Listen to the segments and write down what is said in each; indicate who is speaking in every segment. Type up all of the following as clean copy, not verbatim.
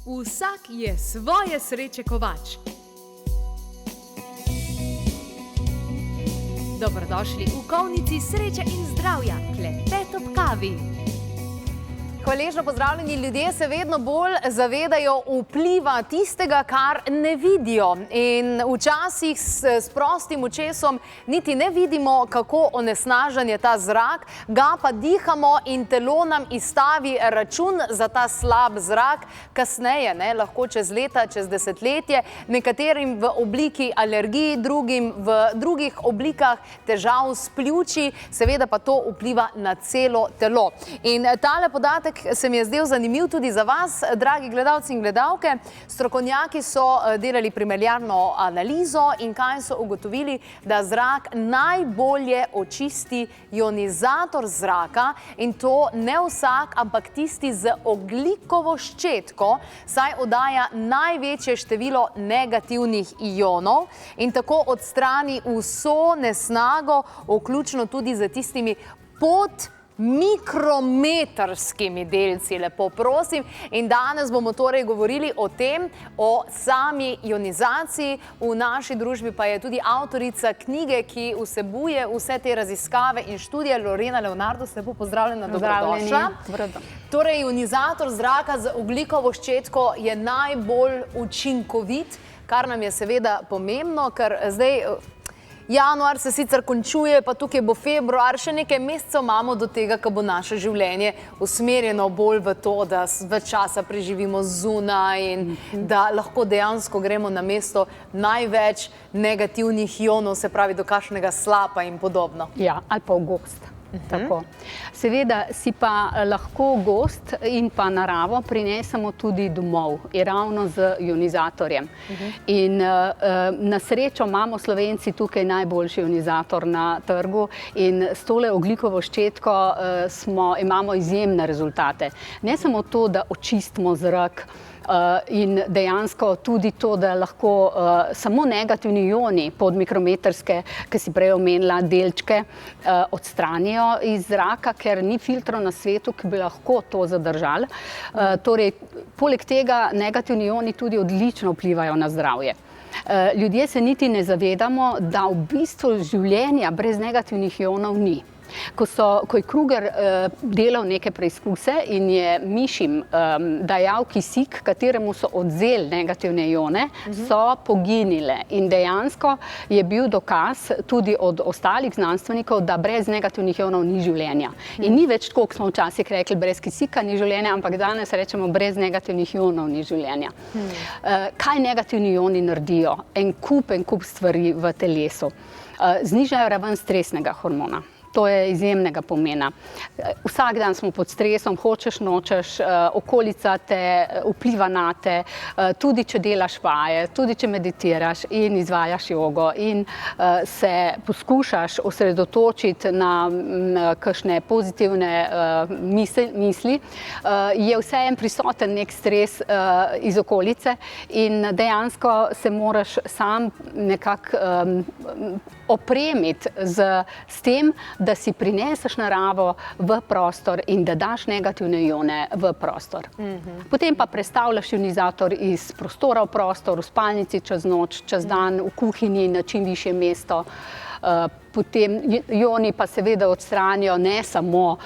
Speaker 1: Vsak je svoje sreče kovač. Dobrodošli v Kovnici sreče in zdravja, klepet ob kavi.
Speaker 2: Hvaležno pozdravljeni ljudje se vedno bolj zavedajo vpliva tistega, kar ne vidijo. In včasih s prostim očesom niti ne vidimo, kako onesnažen je ta zrak, ga pa dihamo in telo nam izstavi račun za ta slab zrak. Kasneje, lahko čez leta, čez desetletje, nekaterim v obliki alergij, drugim v drugih oblikah težav s pljuči, seveda pa to vpliva na celo telo. In tale podatek se mi je zdel zanimiv tudi za vas, dragi gledalci in gledalke. Strokovnjaki so delali primerjalno analizo in kaj so ugotovili, da zrak najbolje očisti ionizator zraka, in to ne vsak, ampak tisti z ogljikovo ščetko, saj oddaja največje število negativnih ionov in tako odstrani vso nesnago, vključno tudi z tistimi pod mikrometrskimi delci, lepo prosim. In danes bomo torej govorili o tem, o sami ionizaciji. V naši družbi pa je tudi avtorica knjige, ki vsebuje vse te raziskave in študije, Lorena Leonardo, lepo pozdravljena, dobrodošla. Torej, ionizator zraka z ogljikovo ščetko je najbolj učinkovit, kar nam je seveda pomembno, ker zdaj januar se sicer končuje, pa tukaj bo februar, še nekaj mesecev imamo do tega, ko bo naše življenje usmerjeno bolj v to, da več časa preživimo zunaj in da lahko dejansko gremo na mesto največ negativnih ionov, se pravi do kakšnega slapa in podobno.
Speaker 3: Ja, ali pa v gost. Tako. Seveda si pa lahko gost in pa naravo prinesemo tudi domov, in ravno z ionizatorjem. In na srečo imamo Slovenci tukaj najboljši ionizator na trgu in s tole ogljikovo ščetko imamo izjemne rezultate. Ne samo to, da očistimo zrak, in dejansko tudi to, da lahko samo negativni ioni podmikrometrske, ki si prej omenila, delčke, odstranijo iz zraka, ker ni filtrov na svetu, ki bi lahko to zadržali. Torej, poleg tega negativni ioni tudi odlično vplivajo na zdravje. Ljudje se niti ne zavedamo, da v bistvu življenja brez negativnih ionov ni. Ko je Kruger delal neke preizkuse in je mišim dajal kisik, kateremu so odzeli negativne ione, so poginile. In dejansko je bil dokaz tudi od ostalih znanstvenikov, da brez negativnih ionov ni življenja. In ni več tako, kot smo včasih rekli, brez kisika ni življenja, ampak danes rečemo, brez negativnih ionov ni življenja. Kaj negativni ioni naredijo? En kup stvari v telesu. Znižajo raven stresnega hormona. To je izjemnega pomena. Vsak dan smo pod stresom, hočeš, nočeš, okolica te vpliva nate, tudi če delaš vaje, tudi če meditiraš in izvajaš jogo in se poskušaš osredotočiti na kakšne pozitivne misli, je vseeno prisoten nek stres iz okolice in dejansko se moraš sam nekako opremiti s tem, da si prineseš naravo v prostor in da daš negativne ione v prostor. Potem pa prestavljaš ionizator iz prostora v prostor, v spalnici čez noč, čez dan, v kuhinji na čim višje mesto. Potem ioni pa seveda odstranijo ne samo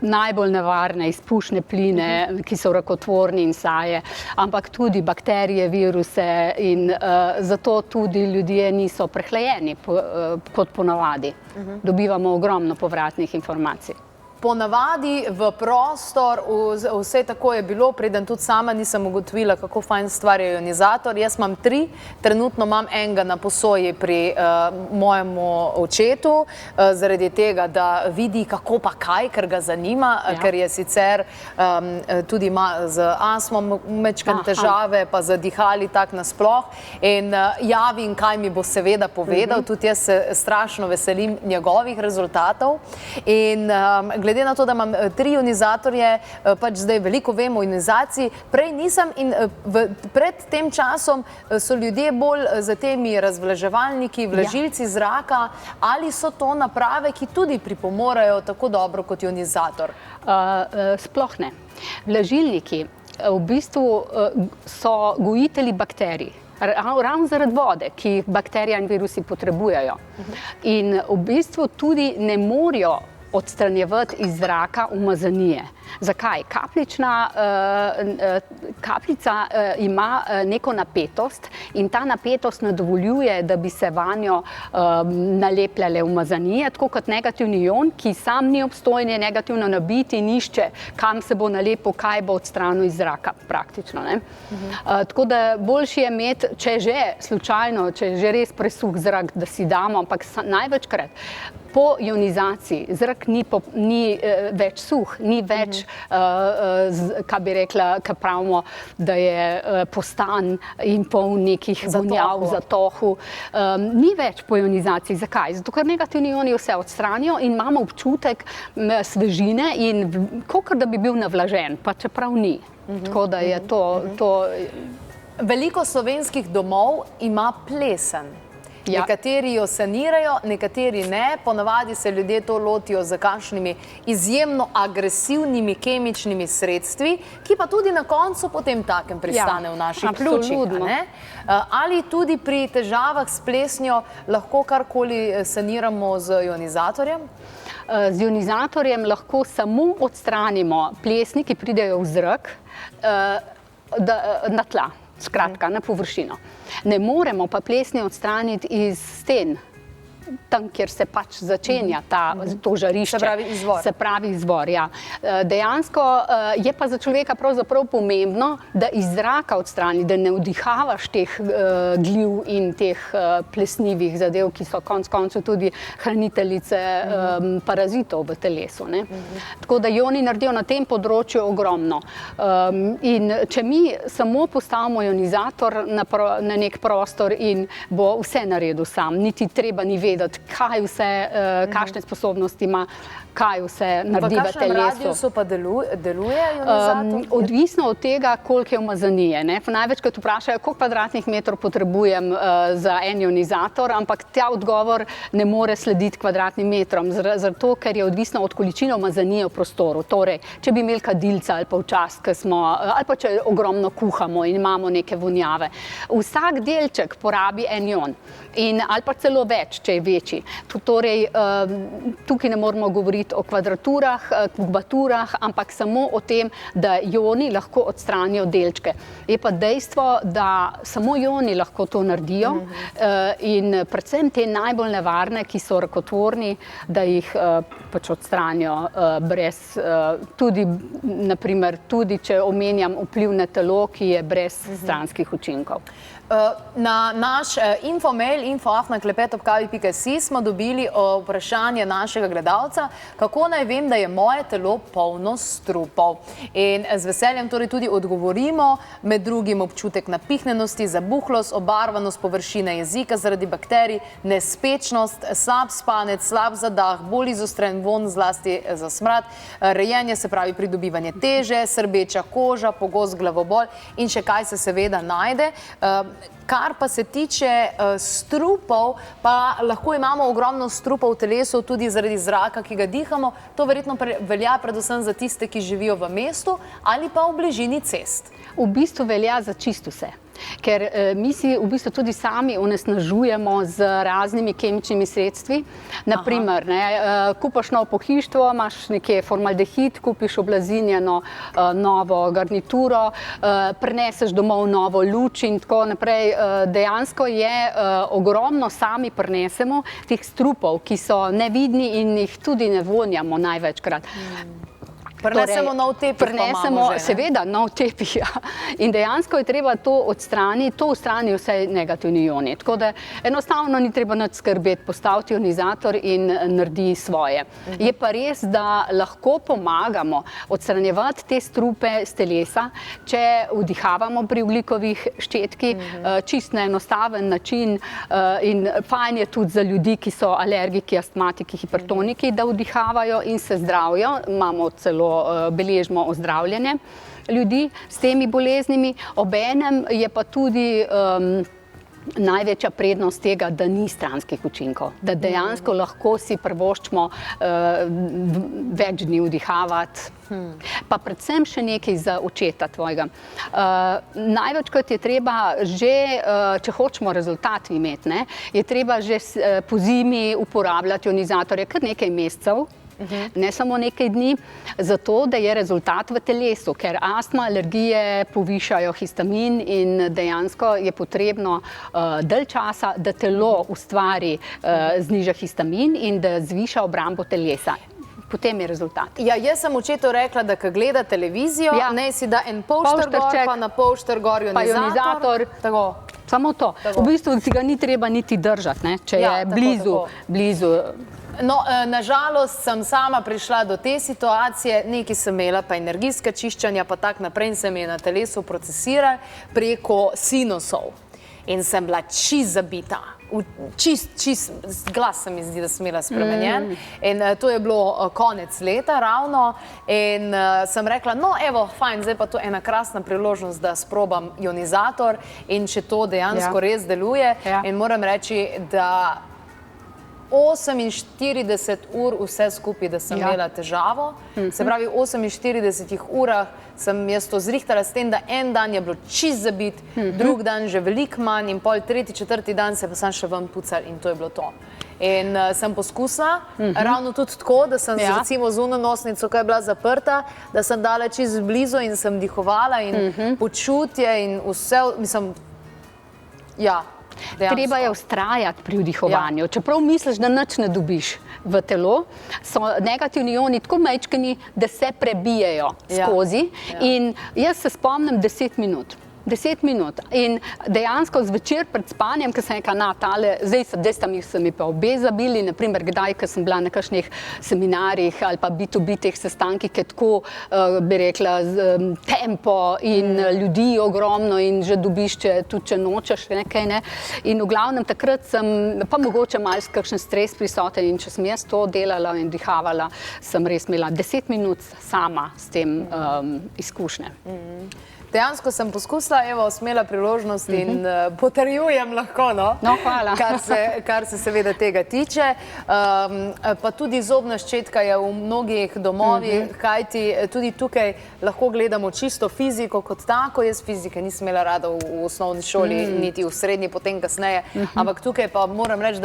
Speaker 3: najbolj nevarne izpušne pline, ki so rakotvorni in saje, ampak tudi bakterije, viruse in zato tudi ljudje niso prehlajeni kot ponavadi. Dobivamo ogromno povratnih informacij.
Speaker 2: Ponavadi v prostor, vse tako je bilo, preden tudi sama nisem ugotovila, kako fajn stvar je ionizator. Jaz imam 3, trenutno imam enega na posoji pri mojemu očetu, zaradi tega, da vidi kako pa kaj, ker ga zanima, ker je sicer tudi ima z astmom mečkan težave, pa z dihali tak nasploh. In javim, kaj mi bo seveda povedal, tudi jaz se strašno veselim njegovih rezultatov. In glede na to, da imam 3 ionizatorje, pač zdaj veliko vemo o ionizaciji, prej nisem in pred tem časom so ljudje bolj za temi razvlaževalniki, vlažilci zraka, ali so to naprave, ki tudi pripomorajo tako dobro kot ionizator?
Speaker 3: Sploh ne. Vlažilniki v bistvu so gojitelji bakterij. Ravno zaradi vode, ki jih bakterija in virusi potrebujejo. In v bistvu tudi ne morejo odstranjevati iz zraka umazanije. Zakaj? Kapljica ima neko napetost in ta napetost ne dovoljuje, da bi se vanjo nalepljale umazanije, tako kot negativni ion, ki sam ni obstojen, je negativno nabit in išče, kam se bo nalepil, kaj bo odstranil iz zraka, praktično. Ne? Tako da boljše je imeti, če že slučajno, če je že res presuh zrak, da si damo, ampak največkrat po ionizaciji zrak ni več suh, ni več, kaj bi rekla, kaj pravimo, da je postan in poln nekih vonjav, zatohu. Ni več po ionizaciji. Zakaj? Zato, ker negativni ioni vse odstranijo in imamo občutek svežine in kakor da bi bil navlažen, pa čeprav ni. Tako da je to...
Speaker 2: Veliko slovenskih domov ima plesen. Ja. Nekateri jo sanirajo, nekateri ne. Ponavadi se ljudje to lotijo z kakšnimi izjemno agresivnimi kemičnimi sredstvi, ki pa tudi na koncu potem takem pristane v naših pljučih. Ali tudi pri težavah s plesnjo lahko karkoli saniramo z ionizatorjem?
Speaker 3: Z ionizatorjem lahko samo odstranimo plesni, ki pridejo v zrak, na tla. Skratka, na površino. Ne moremo pa plesni odstraniti iz sten, tam, kjer se pač začenja to žarišče. Se pravi izvor, ja. Dejansko je pa za človeka pravzaprav pomembno, da iz zraka odstrani, da ne vdihavaš teh gljiv in teh plesnivih zadev, ki so konec koncev tudi hraniteljice parazitov v telesu. Tako da ioni naredijo na tem področju ogromno. In če mi samo postavimo ionizator na nek prostor in bo vse naredil sam, niti treba ni vedeti, kaj vse, kakšne sposobnosti ima, kaj vse naredi v telesu.
Speaker 2: V kakšnem radiusu pa deluje ionizator?
Speaker 3: Odvisno od tega, koliko je umazanije. Največkrat vprašajo, koliko kvadratnih metrov potrebujem za en ionizator, ampak ta odgovor ne more slediti kvadratnim metrom, zato ker je odvisno od količine umazanije v prostoru. Torej, če bi imeli kadilca ali pa včasih, ali pa če ogromno kuhamo in imamo neke vonjave. Vsak delček porabi en ion. Ali pa celo več, če je večji. Torej, tukaj ne moramo govoriti o kvadraturah, kubaturah, ampak samo o tem, da ioni lahko odstranijo delčke. Je pa dejstvo, da samo ioni lahko to naredijo in predvsem te najbolj nevarne, ki so rakotvorni, da jih pač odstranijo brez, tudi, naprimer, tudi če omenjam vpliv na telo, ki je brez stranskih učinkov.
Speaker 2: Na naš infomail info@klepetobkavi.si smo dobili vprašanje našega gledalca, kako naj vem, da je moje telo polno strupov. In z veseljem torej tudi odgovorimo, med drugim občutek napihnjenosti, zabuhlost, obarvanost površine jezika zaradi bakterij, nespečnost, slab spanec, slab zadah, bolj izostren vonj, zlasti za smrad, rejenje, se pravi pridobivanje teže, srbeča koža, pogost glavobol in še kaj se seveda najde. Kar pa se tiče strupov, pa lahko imamo ogromno strupov v telesu tudi zaradi zraka, ki ga dihamo. To verjetno velja predvsem za tiste, ki živijo v mestu ali pa v bližini cest.
Speaker 3: V bistvu velja za čisto vse. Ker mi si v bistvu tudi sami onesnažujemo z raznimi kemičnimi sredstvi. Naprimer, kupaš novo pohištvo, imaš nekje formaldehid, kupiš oblazinjeno novo garnituro, prineseš domov novo luč in tako naprej. Dejansko je ogromno sami prinesemo teh strupov, ki so nevidni in jih tudi ne vonjamo največkrat.
Speaker 2: Prinesemo nov tepih, pa imamo že.
Speaker 3: Seveda, nov tepih, ja. In dejansko je treba to odstraniti, to odstranijo vse negativni ioni. Tako da enostavno ni treba nič skrbeti, postaviti ionizator in naredi svoje. Je pa res, da lahko pomagamo odstranjevati te strupe z telesa, če vdihavamo pri ogljikovih ščetki, čist na enostaven način in fajn je tudi za ljudi, ki so alergiki, astmatiki, hipertoniki, da vdihavajo in se zdravijo. Imamo celo beležimo ozdravljanje ljudi s temi boleznimi. Obenem je pa tudi največja prednost tega, da ni stranskih učinkov, da dejansko lahko si privoščimo več dni vdihavati. Pa predvsem še nekaj za očeta tvojega. Največkrat je treba že, če hočemo rezultat imeti, je treba že po zimi uporabljati ionizatorje kar nekaj mesecev, ne samo nekaj dni, zato da je rezultat v telesu, ker astma, alergije povišajo histamin in dejansko je potrebno dalj časa, da telo ustvari, zniža histamin in da zviša obrambo telesa. Potem je rezultat.
Speaker 2: Ja, jaz sem očetu rekla, da ko gleda televizijo, ne si da en polšter gor, pa na polšter gor ionizator. Tako.
Speaker 3: Samo to. V bistvu si ga ni treba niti držati, če je blizu.
Speaker 2: No, nažalost sem sama prišla do te situacije, nekaj sem imela pa energijska čiščanja, pa tak naprej in se mi je na telesu procesirala preko sinusov. In sem bila čist zabita. Glas se mi zdi, da sem imela spremenjen. In to je bilo konec leta ravno. In sem rekla, no evo, fajn, zdaj pa to ena krasna priložnost, da sprobam ionizator in če to dejansko res deluje. In moram reči, da 48 ur vse skupaj, da sem imela težavo. Se pravi, v 48 urah sem jaz to zrihtala s tem, da en dan je bilo čist zabit, drug dan že veliko manj in pol tretji, četrti dan se pa sem še ven pucal in to je bilo to. In sem poskusila, ravno tudi tako, da sem recimo zunonosnico, ki je bila zaprta, da sem dala čist blizu in sem dihovala in počutje in vse, mislim, ja.
Speaker 3: Treba je vztrajati pri vdihovanju. Čeprav misliš, da nič ne dobiš v telo, so negativni ioni tako majčkeni, da se prebijejo skozi. In jaz se spomnim 10 minut. 10 minut. In dejansko zvečer pred spanjem, ko sem rekla, zdaj so mi pa obe zabili, naprimer, kdaj, ko sem bila na kakšnih seminarjih ali pa B2B teh sestankih, ki tako, bi rekla, tempo in ljudi ogromno in že dobiš, tudi če nočeš nekaj, ne. In v glavnem takrat sem, pa mogoče malo kakšen stres prisoten in če sem jaz to delala in dihavala, sem res imela 10 minut sama s tem izkušnje.
Speaker 2: Dejansko sem poskusila, evo, smela priložnost in potrjujem lahko, no?
Speaker 3: No, hvala.
Speaker 2: Kar se seveda tega tiče. Pa tudi zobna ščetka je v mnogih domovih, kajti tudi tukaj lahko gledamo čisto fiziko kot tako. Jaz fizike nisem imela rada v osnovni šoli, niti v srednji, potem kasneje. Ampak tukaj pa moram reči,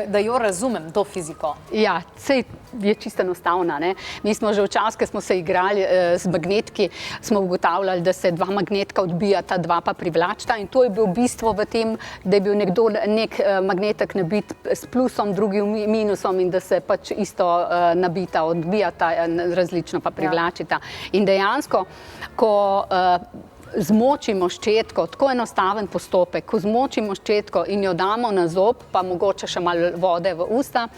Speaker 2: da jo razumem, to fiziko.
Speaker 3: Ja, sej je čisto enostavna, ne. Mi smo že včasih, ko smo se igrali z magnetki, smo ugotavljali, da se dva magnetka odbijata, dva pa privlačita in to je bil bistvo v tem, da je bil nek magnetek nabit s plusom, drugi minusom in da se pač isto nabita, odbijata, različno pa privlačita. In dejansko, ko zmočimo ščetko, tako enostaven postopek, ko zmočimo ščetko in jo damo na zob, pa mogoče še malo vode v usta,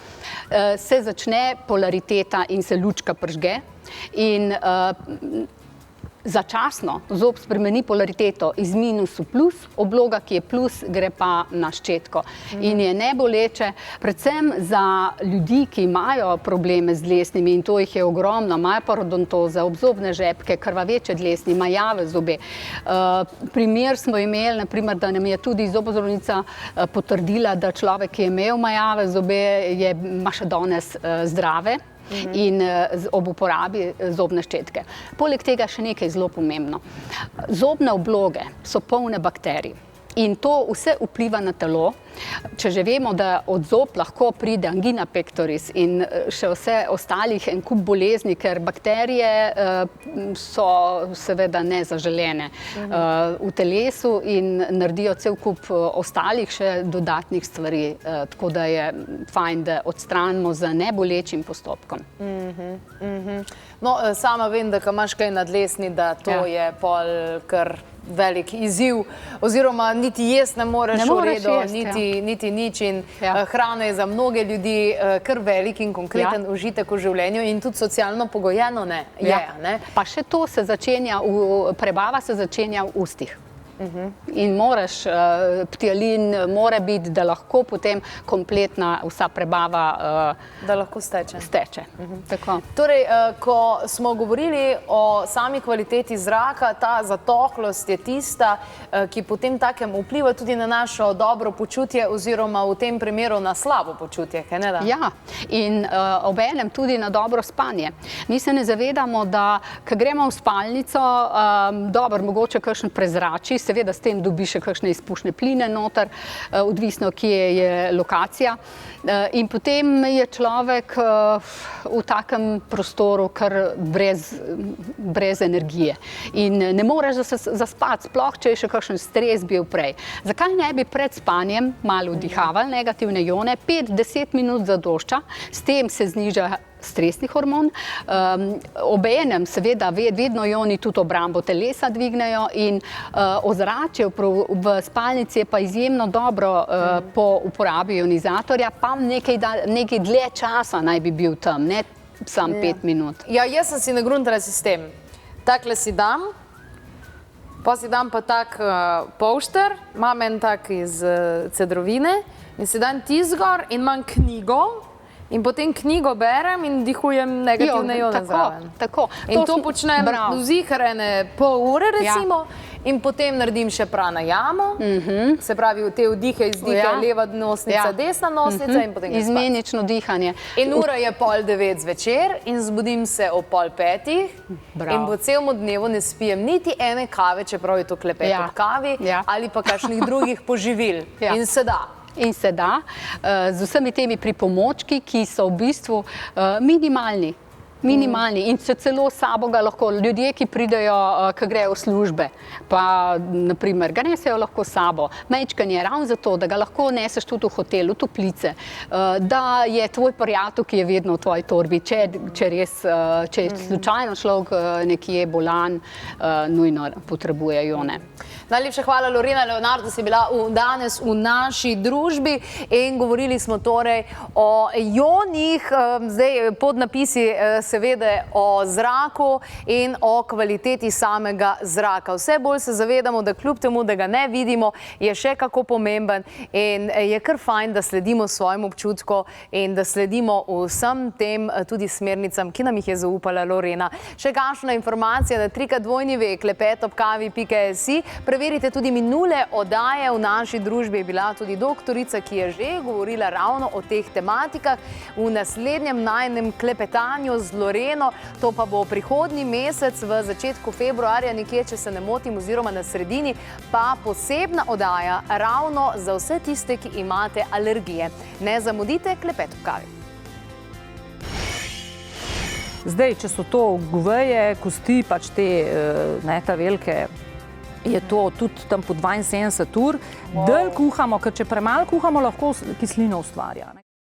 Speaker 3: se začne polariteta in se lučka prižge in začasno zob spremeni polariteto iz minus v plus, obloga, ki je plus, gre pa na ščetko. In je neboleče, predvsem za ljudi, ki imajo probleme z dlesnimi, in to jih je ogromno, imajo parodontoze, obzobne žepke, krvaveče dlesni, majave zobe. Primer smo imeli, naprimer, da nam je tudi zobozdravnica potrdila, da človek, ki je imel majave zobe, ima še danes zdrave in ob uporabi zobne ščetke. Poleg tega še nekaj zelo pomembno. Zobne obloge so polne bakterij in to vse vpliva na telo. Če že vemo, da od zob lahko pride angina pectoris in še vse ostalih en kup bolezni, ker bakterije so seveda nezaželene v telesu in naredijo cel kup ostalih še dodatnih stvari, tako da je fajn, da odstranimo z nebolečim postopkom.
Speaker 2: No, sama vem, da ko imaš kaj na dlesni, da to je pol kar velik izziv, oziroma niti jesti ne moreš v redu, niti nič in hrana je za mnoge ljudi kar velik in konkreten užitek v življenju in tudi socialno pogojeno je.
Speaker 3: Pa še to se začenja, prebava se začenja v ustih. In moraš, ptialin mora biti, da lahko potem kompletna vsa prebava
Speaker 2: Da lahko steče.
Speaker 3: Tako.
Speaker 2: Torej, ko smo govorili o sami kvaliteti zraka, ta zatohlost je tista, ki potem takem vpliva tudi na našo dobro počutje oziroma v tem primeru na slabo počutje, kaj ne da?
Speaker 3: Ja, in obenem tudi na dobro spanje. Mi se ne zavedamo, da ko gremo v spalnico, dobro, mogoče kakšen prezrači, seveda s tem dobi še kakšne izpušne pline noter, odvisno, kje je lokacija. In potem je človek v takem prostoru kar brez energije. In ne moreš zaspati, sploh če je še kakšen stres bil prej. Zakaj ne bi pred spanjem malo vdihavali negativne ione, 5-10 minut zadošča, s tem se zniža stresni hormon, obenem seveda vedno ioni tudi obrambo telesa dvignejo in ozračje v spalnici je pa izjemno dobro po uporabi ionizatorja, pa nekaj dlje časa naj bi bil tam, ne sam 5 minut.
Speaker 2: Ja, jaz sem si nagruntala sistem. Takle si dam, pa si dam pa tak polšter, imam en tak iz cedrovine in si dam tizgor in imam knjigo, in potem knjigo berem in dihujem negativne ione zraven.
Speaker 3: Tako.
Speaker 2: In to počnem vzihar ene pol ure recimo in potem naredim še pranajamo, se pravi te vdihe, izdihe, leva nosnica, desna nosnica in potem ga spat.
Speaker 3: Izmenično dihanje.
Speaker 2: In ura je 8:30 zvečer in zbudim se ob 4:30 in po celemu dnevu ne spijem niti ene kave, čeprav je to klepet ob kavi ali pa kakšnih drugih poživil. In se da.
Speaker 3: In se da, z vsemi temi pripomočki, ki so v bistvu minimalni. In se celo sabo ga lahko, ljudje, ki pridejo, ki grejo v službe, pa naprimer ga nesejo lahko sabo. Majčkanje je ravno zato, da ga lahko neseš tudi v hotelu, v toplice, da je tvoj prijatelj, ki je vedno v tvoji torbi, če je slučajno človek nekje bolan, nujno potrebuje ione.
Speaker 2: Najlepša hvala, Lorena Leonardo, si bila danes v naši družbi in govorili smo torej o ionih, zdaj podnapisi seveda o zraku in o kvaliteti samega zraka. Vse bolj se zavedamo, da kljub temu, da ga ne vidimo, je še kako pomemben in je kar fajn, da sledimo svojim občutkom in da sledimo vsem tem tudi smernicam, ki nam jih je zaupala Lorena. Še kakšna informacija na www.klepetobkavi.si. Preverite tudi minule oddaje. V naši družbi je bila tudi doktorica, ki je že govorila ravno o teh tematikah. V naslednjem najinem klepetanju z Loreno, to pa bo prihodnji mesec v začetku februarja, nekje, če se ne motim, oziroma na sredini, pa posebna oddaja ravno za vse tiste, ki imate alergije. Ne zamudite Klepet ob kavi.
Speaker 4: Zdaj, če so to goveje, kosti, pač te velike, je to tudi tam po 72 ur. Delj kuhamo, ker če premalo kuhamo, lahko kislino ustvarja.